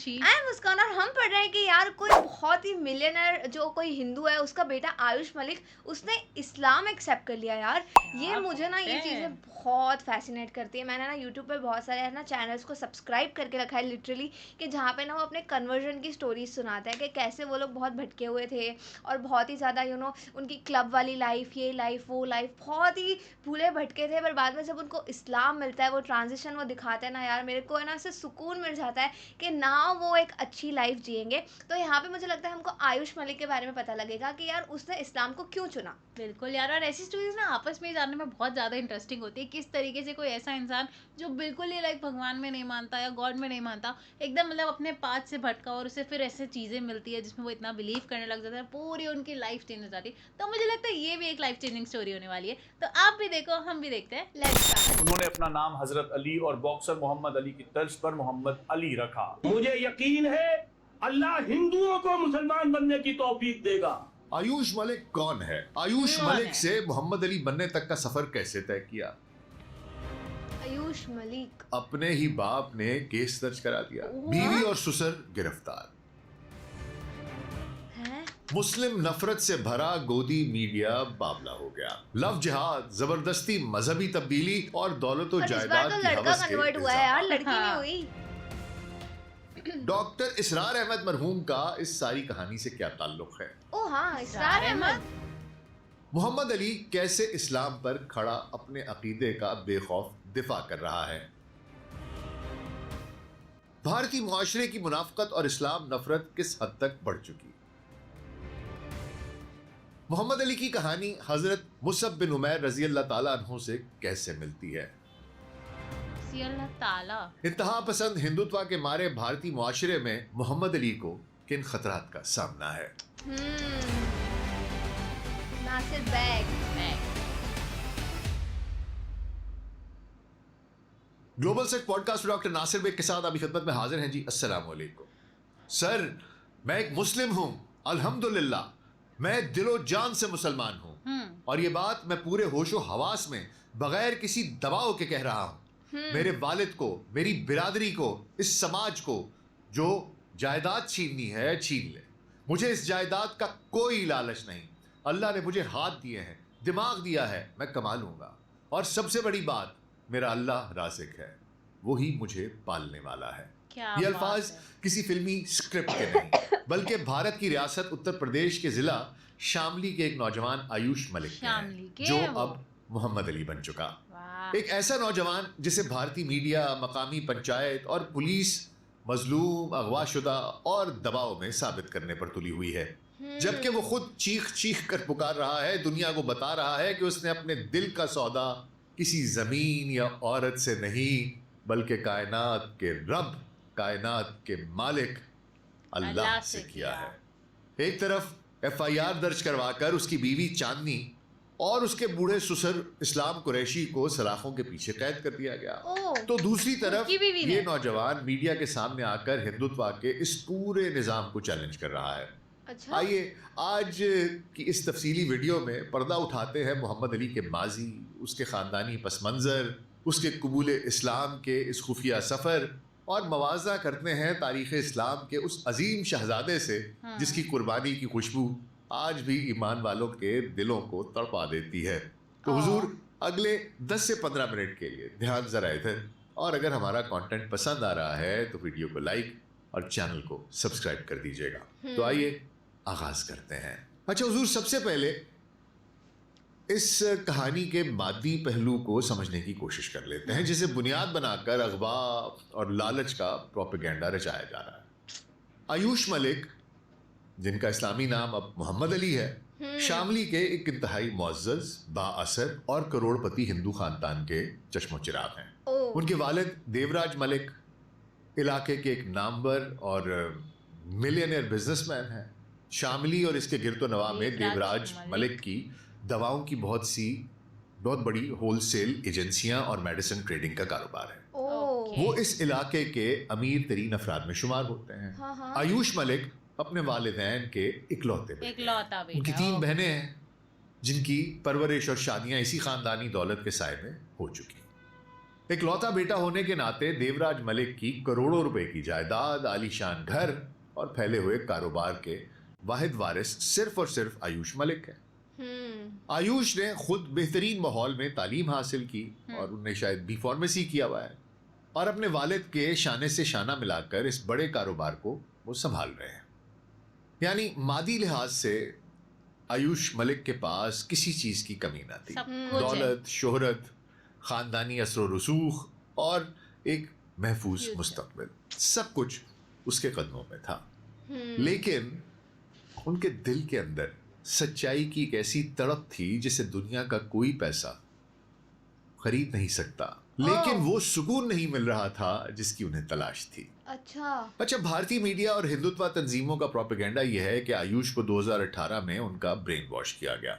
She. I am मुस्कान और हम पढ़ रहे हैं कि यार कोई बहुत ही मिलियनर जो कोई हिंदू है उसका बेटा आयुष मलिक उसने इस्लाम एक्सेप्ट कर लिया यार। ये क्या मुझे ना बात ये है। चीज़ें बहुत फैसिनेट करती है। मैंने ना यूट्यूब पे बहुत सारे है ना चैनल्स को सब्सक्राइब करके रखा है लिटरली, कि जहाँ पे ना वो अपने कन्वर्जन की स्टोरीज सुनाते हैं कि कैसे वो लोग बहुत भटके हुए थे और बहुत ही ज़्यादा उनकी क्लब वाली लाइफ, ये लाइफ वो लाइफ, बहुत ही भूले भटके थे, पर बाद में जब उनको इस्लाम मिलता है, वो ट्रांजिशन वो दिखाते हैं ना यार, मेरे को है ना इससे सुकून मिल जाता है कि ना वो एक अच्छी लाइफ जिएंगे। तो यहाँ पे मुझे लगता है हमको आयुष मलिक के बारे में पता लगेगा कि यार उसने इस्लाम को क्यों चुना। बिल्कुल यार, और ऐसी स्टोरीज ना आपस में जानने में बहुत ज़्यादा इंटरेस्टिंग होती है। किस तरीके से कोई ऐसा इंसान जो बिल्कुल ही लाइक भगवान में नहीं मानता या गॉड में नहीं मानता, एकदम मतलब अपने पाथ से भटका और उसे फिर ऐसे चीज़ें मिलती है जिसमें वो इतना बिलीव करने लग जाता है, पूरी उनकी लाइफ चेंज हो जाती है। तो मुझे लगता है ये भी एक लाइफ चेंजिंग स्टोरी होने वाली है। तो आप भी देखो, हम भी देखते हैं, लेट्स स्टार्ट। उन्होंने अपना नाम हजरत अली और बॉक्सर मोहम्मद अली की तर्ज पर मोहम्मद अली रखा। मुझे यकीन है अल्लाह हिंदुओं को मुसलमान बनने की तौफीक देगा। आयुष मलिक कौन है? आयुष कौन मलिक है? से मोहम्मद अली बनने तक का सफर कैसे तय किया? आयुष मलिक अपने ही बाप ने केस दर्ज करा दिया, What? बीवी और ससुर गिरफ्तार। है। मुस्लिम नफरत से भरा गोदी मीडिया बावला हो गया। लव जिहाद, जबरदस्ती मजहबी तब्दीली और दौलत और और इस बार जायदाद तो की लड़का हवस के कन्वर्ट हुआ है यार, इल्जाम। लड़की नहीं हाँ। हुई। डॉक्टर इसरार अहमद मरहूम का इस सारी कहानी से क्या ताल्लुक है? ओ हाँ, इसरार अहमद। मोहम्मद अली कैसे इस्लाम पर खड़ा अपने अकीदे का बेखौफ दिफा कर रहा है? भारतीय मुआशरे की मुनाफकत और इस्लाम नफरत किस हद तक बढ़ चुकी? मोहम्मद अली की कहानी हजरत मुसअब बिन उमैर रजी अल्लाह ताला अन्हु से कैसे मिलती है? सी अल्लाह ताला। इंतहा पसंद हिंदुत्व के मारे भारतीय मुआशरे में मोहम्मद अली को किन खतरात का सामना है? Nasir Baig. Global set podcast doctor Nasir Baig के साथ आपकी खिदमत में हाजिर हैं जी। अस्सलाम वालेकुम सर, मैं एक मुस्लिम हूं, अल्हम्दुलिल्लाह। मैं दिलो जान से मुसलमान हूं और ये बात मैं पूरे होशो हवास में बगैर किसी दबाव के कह रहा हूं। मेरे वालिद को, मेरी बिरादरी को, इस समाज को जो जायदाद छीननी है छीन ले। मुझे इस जायदाद का कोई लालच नहीं। अल्लाह ने मुझे हाथ दिए हैं, दिमाग दिया है, मैं कमा लूंगा। और सबसे बड़ी बात, मेरा अल्लाह राज़िक है, वही मुझे पालने वाला है। क्या ये बात अल्फाज है। किसी फिल्मी स्क्रिप्ट के नहीं, बल्कि भारत की रियासत उत्तर प्रदेश के जिला शामली के एक नौजवान आयुष मलिक के शामली हैं, के जो हैं वो। अब मोहम्मद अली बन चुका। वाह। एक ऐसा नौजवान जिसे भारतीय मीडिया, मकामी पंचायत और पुलिस मजलूम, अगवाशुदा और दबाव में साबित करने पर तुली हुई है, जबकि वो खुद चीख चीख कर पुकार रहा है, दुनिया को बता रहा है कि उसने अपने दिल का सौदा किसी जमीन या औरत से नहीं, बल्कि कायनात के रब, कायनात के मालिक अल्लाह से किया है। एक तरफ FIR दर्ज करवाकर उसकी बीवी चांदनी और उसके बूढ़े ससुर इस्लाम कुरैशी को सलाखों के पीछे कैद कर दिया गया, ओह। तो दूसरी तरफ उनकी बीवी ने। ये नौजवान मीडिया के सामने आकर हिंदुत्व के इस पूरे निजाम को चैलेंज कर रहा है। अच्छा। आइए आज की इस तफसीली वीडियो में पर्दा उठाते हैं मोहम्मद अली के माजी, उसके ख़ानदानी पस मंज़र, उसके कबूल इस्लाम के इस खुफिया सफ़र, और मवाज़ा करते हैं तारीख़ इस्लाम के उस अजीम शहजादे से जिसकी कुर्बानी की खुशबू आज भी ईमान वालों के दिलों को तड़पा देती है। तो हुजूर अगले 10 से 15 मिनट के लिए ध्यान ज़रा इधर, और अगर हमारा कंटेंट पसंद आ रहा है तो वीडियो को लाइक और चैनल को सब्सक्राइब कर दीजिएगा। तो आइए आगाज करते हैं। अच्छा हुजूर, सबसे पहले इस कहानी के मादी पहलू को समझने की कोशिश कर लेते हैं, जिसे बुनियाद बनाकर अगवा और लालच का प्रोपेगेंडा रचाया जा रहा है। आयुष मलिक, जिनका इस्लामी नाम अब मोहम्मद अली है, शामली के एक इंतहाई मुअज़्ज़ज़, बाअसर और करोड़पति हिंदू खानदान के चश्मो चिराग हैं। ओह। उनके वालिद देवराज मलिक इलाके के एक नामवर और मिलियनियर बिजनेसमैन हैं। शामली और इसके गिरदोनवा में देवराज मलिक की दवाओं की बहुत बड़ी होलसेल एजेंसियां और मेडिसिन ट्रेडिंग का कारोबार है। ओह। वो इस इलाके के अमीर तरीन अफराद में शुमार होते हैं। हाँ, हाँ। आयुष मलिक अपने वालिदैन के इकलौते बेटे हैं। इकलौता बेटा। उनकी 3 बहनें हैं जिनकी परवरिश और शादियां इसी खानदानी दौलत के साए में हो चुकी। इकलौता बेटा होने के नाते देवराज मलिक की करोड़ों रुपए की जायदाद, आलीशान घर और फैले हुए कारोबार के वाहिद वारिस सिर्फ और सिर्फ आयुष मलिक है। आयुष ने खुद बेहतरीन माहौल में तालीम हासिल की और उनने शायद बी फार्मेसी किया हुआ है और अपने वालिद के शाने से शाना मिलाकर इस बड़े कारोबार को वो संभाल रहे हैं। यानी मादी लिहाज से आयुष मलिक के पास किसी चीज की कमी ना थी। सब कुछ है। दौलत, शोहरत, खानदानी असर रसूख और एक महफूज Future। मुस्तकबिल, सब कुछ उसके कदमों में था। लेकिन उनके दिल के अंदर सच्चाई की एक ऐसी तड़प थी जिसे दुनिया का कोई पैसा खरीद नहीं सकता, लेकिन वो सुकून नहीं मिल रहा था जिसकी उन्हें तलाश थी। अच्छा, भारतीय मीडिया और हिंदुत्व तंजीमों का प्रोपेगेंडा यह है कि आयुष को 2018 में उनका ब्रेन वॉश किया गया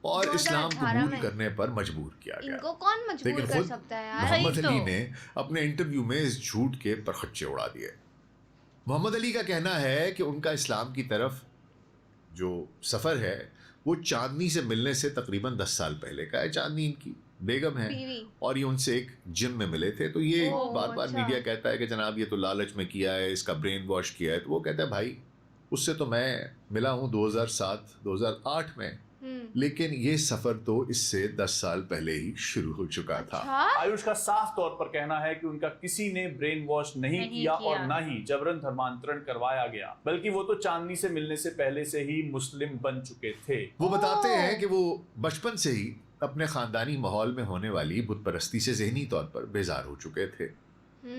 और इस्लाम 2018 कबूल में? करने पर मजबूर किया गया। इनको कौन मजबूर लेकिन कर खुद सकता है यार? मोहम्मद सही अली तो। ने अपने इंटरव्यू में इस झूठ के परखच्चे उड़ा दिए। मोहम्मद अली का कहना है कि उनका इस्लाम की तरफ जो सफर है वो चांदनी से मिलने से तकरीबन 10 साल पहले का है। चांदनी इनकी बेगम है बीवी। और ये उनसे एक जिम में मिले थे, तो ये ओह, बार बार अच्छा। मीडिया कहता है कि जनाब ये तो लालच में किया है, इसका ब्रेन वॉश किया है। तो वो कहता है भाई उससे तो मैं मिला हूँ 2007-2008 में, लेकिन ये सफर तो इससे 10 साल पहले ही शुरू हो चुका था। अच्छा? आयुष का साफ तौर पर कहना है कि उनका किसी ने ब्रेन वॉश नहीं किया और ना ही जबरन धर्मांतरण करवाया गया, बल्कि वो तो चांदनी से मिलने से पहले से ही मुस्लिम बन चुके थे। वो बताते हैं कि वो बचपन से ही अपने खानदानी माहौल में होने वाली बुत परस्ती से जहनी तौर पर बेजार हो चुके थे।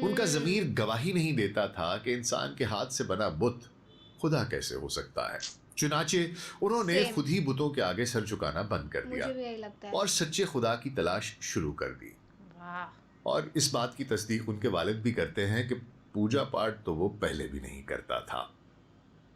उनका ज़मीर गवाही नहीं देता था कि इंसान के हाथ से बना बुत खुदा कैसे हो सकता है। चुनाचे उन्होंने Same। खुद ही बुतों के आगे सर झुकाना बंद कर दिया मुझे भी यही लगता है। और सच्चे खुदा की तलाश शुरू कर दी। वाह। और इस बात की तस्दीक उनके वालिद भी करते हैं कि पूजा पाठ तो वो पहले भी नहीं करता था।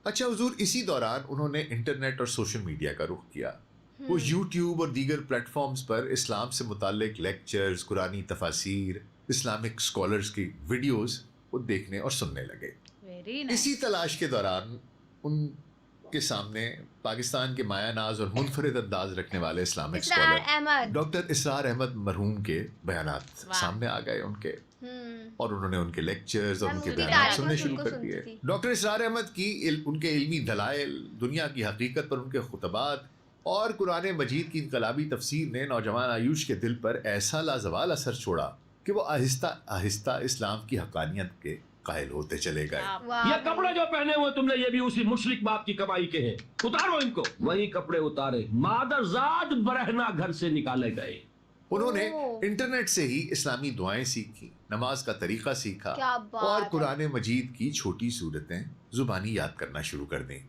अच्छा हुजूर, इसी दौरान उन्होंने इंटरनेट और सोशल मीडिया का रुख किया। वो यूट्यूब और दीगर प्लेटफॉर्म्स पर इस्लाम से मुताल्लिक लेक्चर्स, कुरानी तफासीर, इस्लामिक स्कॉलर्स की वीडियोस वो देखने और सुनने लगे। वेरी इसी तलाश के दौरान उनके सामने पाकिस्तान के माया नाज और मुनफरिद अंदाज रखने वाले इस्लामिक इसरार स्कॉलर अहमद। डॉक्टर इसरार अहमद मरहूम के बयानात वाह। सामने आ गए उनके, और उन्होंने उनके लेक्चर्स और मैं उनके उनकी बयानात तारीफ सुनने उनको शुरू कर सुनती दिए। थी। डॉक्टर इसरार अहमद की उनके इल्मी दलाइल, दुनिया की हकीकत पर उनके खुतबात और कुरान मजीद की इनकलाबी तफसीर ने नौजवान आयुष के दिल पर ऐसा लाजवाल असर छोड़ा कि वो आहिस्ता आहिस्ता इस्लाम की हकानियत के कायल होते चले गए। ये कपड़े जो पहने हुए तुमने ये भी उसी मुशरिक बाप की कमाई के हैं, उतारो इनको। वही कपड़े उतारे, मादरजाद बरहना घर से निकाले गए। उन्होंने ओह। इंटरनेट से ही इस्लामी दुआएं सीखी, नमाज का तरीका सीखा क्या बात और है। कुरान मजीद की छोटी सूरतें जुबानी याद करना शुरू कर दी।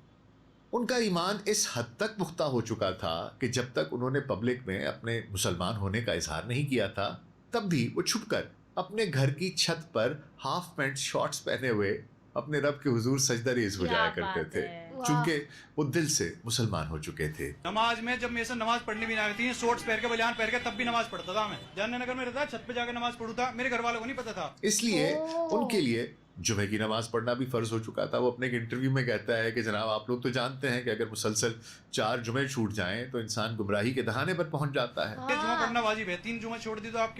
उनका ईमान इस हद तक पुख्ता हो चुका था कि जब तक उन्होंने पब्लिक में अपने मुसलमान होने का इजहार नहीं किया था, तब भी वो छुपकर अपने घर की छत पर हाफ पैंट शॉर्ट्स पहने हुए अपने रब के हुजूर सजदा रेज हो क्या जाया करते बात थे, है। चूंकि वो दिल से मुसलमान हो चुके थे। नमाज में जब मेरे से नमाज पढ़नी भी ना आती है, शॉर्ट्स पहन के बलियान पहन के तब भी नमाज पढ़ता था। मैं जानने नगर में रहता, छत पे जाकर नमाज पढ़ू था, मेरे घर वालों को नहीं पता था। इसलिए ओह। उनके लिए जुमे की नमाज पढ़ना भी फर्ज हो चुका था। वो अपने एक इंटरव्यू में कहता है कि जनाब आप लोग तो जानते हैं कि अगर मुसलसल 4 जुमे छूट जाएं तो इंसान गुमराही के दहाने पर पहुंच जाता है। ये जुमा पढ़ना वाजिब है, 3 जुमा छोड़ दी तो आप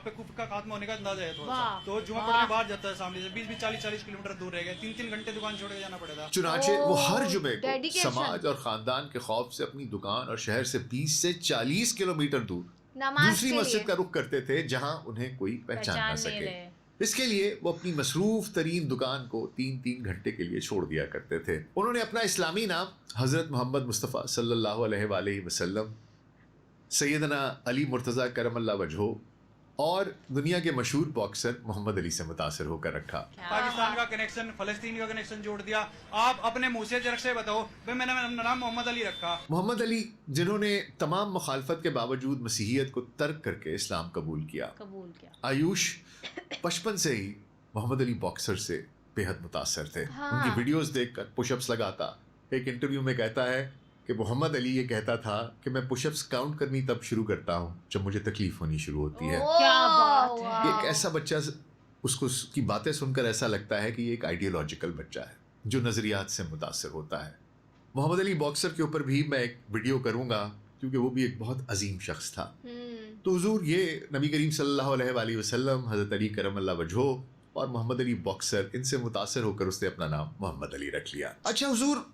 पे कुफ्र का खात्मा होने का अंदाजा है थोड़ा सा। वाह। तो जुमा वाह। पढ़ने बाहर जाता है सामने से 20-20 40-40 किलोमीटर दूर रह गए, 3-3 घंटे दुकान छोड़ के जाना पड़ेगा। चुनाचे वो हर ओह, जुमे को dedication। समाज और खानदान के खौफ से अपनी दुकान और शहर से 20 से 40 किलोमीटर दूर नमाज दूसरी के मस्जिद लिए। का रुख करते थे जहां उन्हें कोई पहचान ना पहचान नहीं सके। रहे। इसके लिए वो अपनी मसरूफ तरीन दुकान को 3-3 घंटे के लिए छोड़ दिया करते थे। उन्होंने अपना इस्लामी नाम हजरत मोहम्मद मुस्तफ़ा सल्लल्लाहु अलैहि वसल्लम, सैयदना अली मुर्तज़ा करमल्ला वजहो और दुनिया के मशहूर बॉक्सर मोहम्मद अली से मुतासर होकर रखा। पाकिस्तान का कनेक्शन, फलस्तीन का कनेक्शन जोड़ दिया। आप अपने मुंह से जरक से बताओ, भाई मैंने मेरा नाम मोहम्मद अली रखा। मोहम्मद अली जिन्होंने तमाम मुखालफत के बावजूद मसीहियत को तर्क करके इस्लाम कबूल किया। कबूल किया। आयुष बचपन से ही मोहम्मद अली बॉक्सर से बेहद मुतासर थे। हाँ। उनकी वीडियोस देखकर पुशअप्स लगाता। एक इंटरव्यू में कहता है कि मोहम्मद अली ये कहता था कि मैं पुशअप्स काउंट करनी तब शुरू करता हूँ जब मुझे तकलीफ होनी शुरू होती है। ओह, क्या बात है। वाह। ये एक ऐसा बच्चा, उसको उसकी बातें सुनकर ऐसा लगता है कि ये एक आइडियोलॉजिकल बच्चा है जो नज़रियात से मुतासर होता है। मोहम्मद अली बॉक्सर के ऊपर भी मैं एक वीडियो करूँगा क्योंकि वो भी एक बहुत अजीम शख्स था। तो हुजूर ये नबी करीम सल्लल्लाहु अलैहि वसल्लम, हज़रत अली करमल्लाह वजहो और मोहम्मद अली बॉक्सर, इनसे मुतासर होकर उसने अपना नाम मोहम्मद अली रख लिया। अच्छा हुजूर,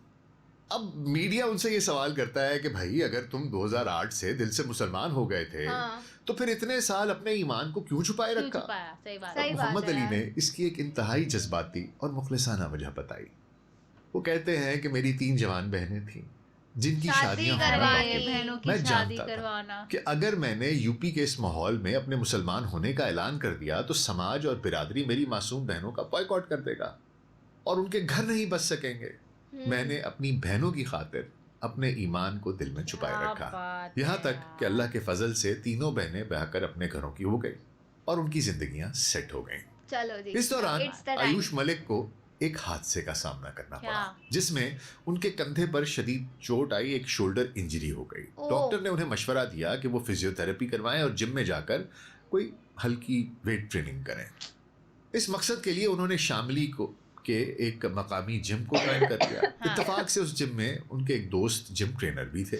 अब मीडिया उनसे ये सवाल करता है कि भाई अगर तुम 2008 से दिल से मुसलमान हो गए थे हाँ। तो फिर इतने साल अपने ईमान को क्यों छुपाए क्यों रखा? छुपाया? सही बात सही है। बात मोहम्मद है अली यार। ने इसकी एक इंतहाई जज्बाती और मुखलिसाना वजह बताई। वो कहते हैं कि मेरी 3 जवान बहनें थीं जिनकी शादी शादियां करवानी। होना करवाए, बाकी थी। बहनों की मैं शादी जानता था करवाना। कि अगर मैंने यूपी के इस माहौल में अपने मुसलमान होने का ऐलान कर दिया तो समाज और बिरादरी मेरी मासूम बहनों का बॉयकॉट कर देगा और उनके घर नहीं बच सकेंगे। मैंने अपनी बहनों की खातिर अपने ईमान को दिल में छुपाए क्या रखा, बात यहाँ है तक कि यार। अल्लाह के फजल से तीनों बहनें बहकर अपने घरों की हो गई और उनकी जिंदगियां सेट हो गईं। चलो जी, इस दौरान It's the time. Ayush Malik को एक हादसे का सामना करना क्या? पड़ा जिसमें उनके कंधे पर शदीद चोट आई, एक शोल्डर इंजरी हो गई। ओह। डॉक्टर ने उन्हें मशवरा दिया कि वो फिजियोथेरेपी करवाएं और जिम में जाकर कोई हल्की वेट ट्रेनिंग करें। इस मकसद के लिए उन्होंने शामली के एक मकामी जिम को ज्वाइन कर लिया। हाँ। इत्तेफाक से उस जिम में उनके एक दोस्त जिम ट्रेनर भी थे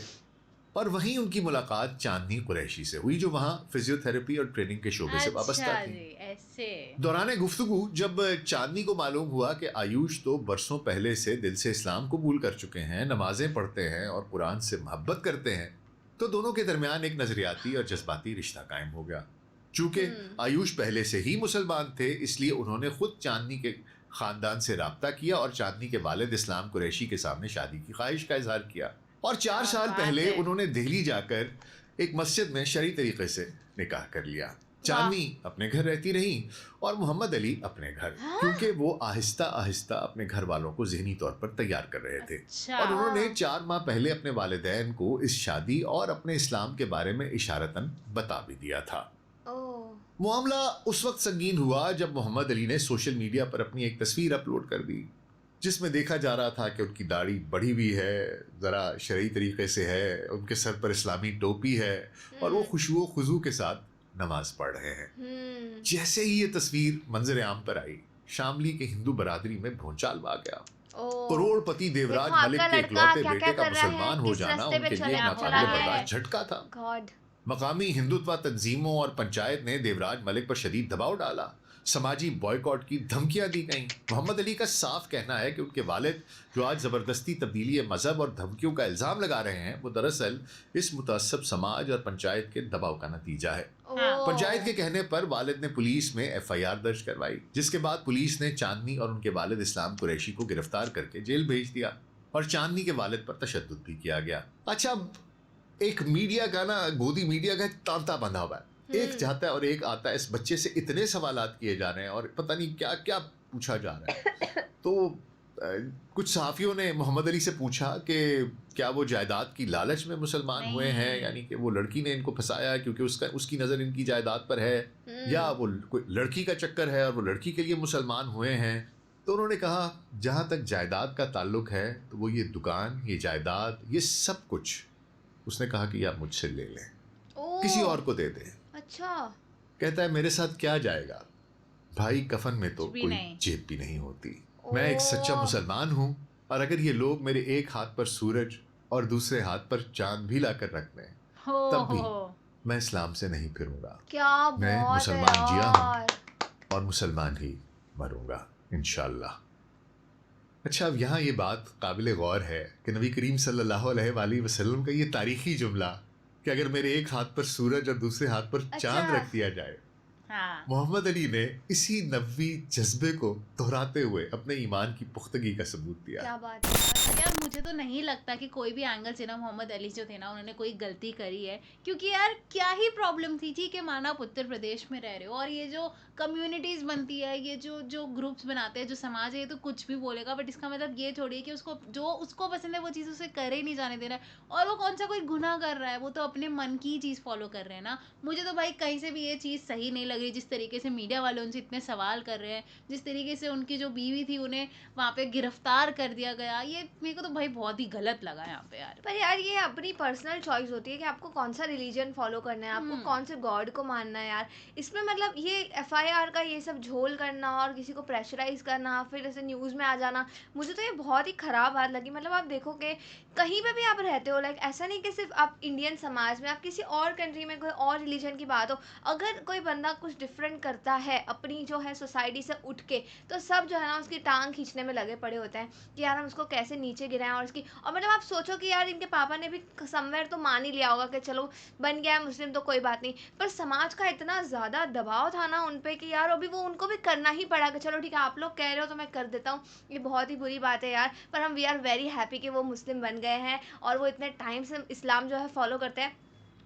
और वहीं उनकी मुलाकात चांदनी कुरैशी से हुई जो वहाँ फिजियोथेरेपी और ट्रेनिंग के शोबे से वाबस्ता अच्छा थी। जी, ऐसे। दौरान गुफ्तगू जब चांदनी को मालूम हुआ कि आयुष तो बरसों पहले से दिल से इस्लाम कबूल कर चुके हैं, नमाजें पढ़ते हैं और कुरान से मोहब्बत करते हैं, तो दोनों के दरमियान एक नजरियाती और जज्बाती रिश्ता कायम हो गया। चूंकि आयुष पहले से ही मुसलमान थे इसलिए उन्होंने खुद चांदनी के खानदान से राब्ता किया और चांदनी के वालिद इस्लाम कुरैशी के सामने शादी की ख्वाहिश का इजहार किया और 4 साल बात पहले है। उन्होंने दिल्ली जाकर एक मस्जिद में शरई तरीके से निकाह कर लिया। चांदनी अपने घर रहती रही और मोहम्मद अली अपने घर, क्योंकि वो आहिस्ता आहिस्ता अपने घर वालों को ज़हनी तौर पर तैयार कर रहे थे। अच्छा। और उन्होंने 4 माह पहले अपने वालिदैन को इस शादी और अपने इस्लाम के बारे में इशारतन बता भी दिया था। ओह। मामला उस वक्त संगीन हुआ जब मोहम्मद अली ने सोशल मीडिया पर अपनी एक तस्वीर अपलोड कर दी जिसमें देखा जा रहा था कि उनकी दाढ़ी बढ़ी हुई है, ज़रा शरई तरीके से है, उनके सर पर इस्लामी टोपी है और वो खुशबू खुजू के साथ नमाज पढ़ रहे हैं। जैसे ही ये तस्वीर मंजर आम पर आई, शामली के हिंदू बरादरी में भूचाल आ गया। ओह। करोड़पति देवराज देखो, मलिक आपका के लड़का इकलौते क्या-क्या बेटे का कर रहा है, मुसलमान हो किस जाना रास्ते पे उनके लिए चला नाकाबिले रहा है। बर्दाश्त झटका था। गॉड। मकामी हिंदुत्व तंजीमों और पंचायत ने देवराज मलिक पर शदीद दबाव डाला, समाजी बॉयकॉट की धमकियां दी गईं। मोहम्मद अली का साफ कहना है कि उनके वालिद जो आज ज़बरदस्ती तब्दीली मज़हब और धमकियों का इल्ज़ाम लगा रहे हैं वो दरअसल इस मुतअस्सब समाज और पंचायत के दबाव का नतीजा है। ओह। पंचायत के कहने पर वालिद ने पुलिस में FIR दर्ज करवाई, जिसके बाद पुलिस ने चांदनी और उनके वालिद इस्लाम कुरैशी को गिरफ्तार करके जेल भेज दिया और चांदनी के वालिद पर तशद्दुद भी किया गया। अच्छा, एक मीडिया का ना, गोदी मीडिया का तांता बंधा हुआ है, एक जाता है और एक आता है। इस बच्चे से इतने सवालात किए जा रहे हैं और पता नहीं क्या क्या पूछा जा रहा है। तो कुछ सहाफ़ियों ने मोहम्मद अली से पूछा कि क्या वो जायदाद की लालच में मुसलमान हुए हैं, यानी कि वो लड़की ने इनको फंसाया क्योंकि उसकी नज़र इनकी जायदाद पर है, या वो कोई लड़की का चक्कर है और वो लड़की के लिए मुसलमान हुए हैं। तो उन्होंने कहा जहाँ तक जायदाद का ताल्लुक है तो वो ये दुकान, ये जायदाद, ये सब कुछ उसने कहा कि आप मुझसे ले लें, ओह। किसी और को दे दें। अच्छा। कहता है मेरे साथ क्या जाएगा भाई, कफन में तो कुछ भी कोई नहीं। जेब भी नहीं होती। मैं एक सच्चा मुसलमान हूँ और अगर ये लोग मेरे एक हाथ पर सूरज और दूसरे हाथ पर चांद भी लाकर रख दें हो तब भी हो। मैं इस्लाम से नहीं फिरूंगा क्या मैं बात है मुसलमान जिया हूँ। यार। और मुसलमान ही मरूंगा इंशाअल्लाह। अच्छा, अब यहाँ ये बात काबिल गौर है कि नबी करीम सल्लल्लाहु अलैहि वसल्लम का ये तारीखी जुमला कि अगर मेरे एक हाथ पर सूरज और दूसरे हाथ पर चांद अच्छा। रख दिया जाए, हाँ। मोहम्मद अली ने इसी नबवी जज्बे को दोहराते हुए अपने ईमान की पुख्तगी का सबूत दिया। क्या बात है। यार मुझे तो नहीं लगता कि कोई भी एंगल से ना मोहम्मद अली जो थे ना उन्होंने कोई गलती करी है, क्योंकि यार क्या ही प्रॉब्लम थी। ठीक है, माना आप उत्तर प्रदेश में रह रहे हो और ये जो कम्युनिटीज बनती है, ये जो ग्रुप्स बनाते हैं, जो समाज है, ये तो कुछ भी बोलेगा, बट इसका मतलब ये छोड़िए कि उसको जो उसको पसंद है वो चीज़ उसे करे ही नहीं जाने दे रहा है। और वो कौन सा कोई गुनाह कर रहा है, वो तो अपने मन की चीज़ फॉलो कर रहे हैं ना। मुझे तो भाई कहीं से भी ये चीज़ सही नहीं लग रही, जिस तरीके से मीडिया वाले उनसे इतने सवाल कर रहे हैं, जिस तरीके से उनकी जो बीवी थी उन्हें वहाँ पे गिरफ्तार कर दिया गया, ये मेरे को तो भाई बहुत ही गलत लगा यहाँ पे यार। पर यार ये अपनी पर्सनल चॉइस होती है कि आपको कौन सा रिलीजन फॉलो करना है, आपको कौन से गॉड को मानना है यार। इसमें मतलब ये FIR FIR का ये सब झोल करना और किसी को प्रेशराइज करना, फिर ऐसे न्यूज़ में आ जाना, मुझे तो ये बहुत ही ख़राब बात लगी। मतलब आप देखो कि कहीं पे भी आप रहते हो, लाइक ऐसा नहीं कि सिर्फ आप इंडियन समाज में, आप किसी और कंट्री में कोई और रिलीजन की बात हो, अगर कोई बंदा कुछ डिफरेंट करता है अपनी जो है सोसाइटी से उठ के, तो सब जो है ना उसकी टांग खींचने में लगे पड़े होते हैं कि यार हम उसको कैसे नीचे गिराएं। और मतलब आप सोचो कि यार इनके पापा ने भी समवेयर तो मान ही लिया होगा कि चलो बन गया है मुस्लिम तो कोई बात नहीं, पर समाज का इतना ज़्यादा दबाव था ना उन पे कि यार अभी वो उनको भी करना ही पड़ा कि चलो ठीक है आप लोग कह रहे हो तो मैं कर देता हूँ। ये बहुत ही बुरी बात है यार, पर हम वी आर वेरी हैप्पी कि वो मुस्लिम बन गए हैं और वो इतने टाइम से इस्लाम जो है फॉलो करते हैं।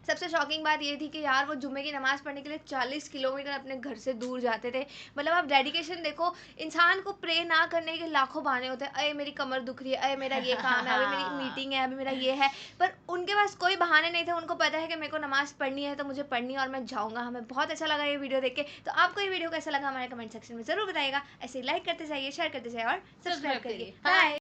सबसे शॉकिंग बात ये थी कि यार वो जुम्मे की नमाज़ पढ़ने के लिए 40 किलोमीटर अपने घर से दूर जाते थे। मतलब आप डेडिकेशन देखो, इंसान को प्रे ना करने के लाखों बहाने होते हैं, अरे मेरी कमर दुख रही है, अरे मेरा ये काम है, अभी मेरी मीटिंग है, अभी मेरा ये है, पर उनके पास कोई बहाने नहीं थे। उनको पता है कि मेरे को नमाज़ पढ़नी है तो मुझे पढ़नी है और मैं जाऊँगा। हमें बहुत अच्छा लगा ये वीडियो देख के। तो आपको ये वीडियो कैसा लगा हमारे कमेंट सेक्शन में ज़रूर बताइएगा। ऐसे ही लाइक करते जाइए, शेयर करते जाइए और सब्सक्राइब करिए। बाय।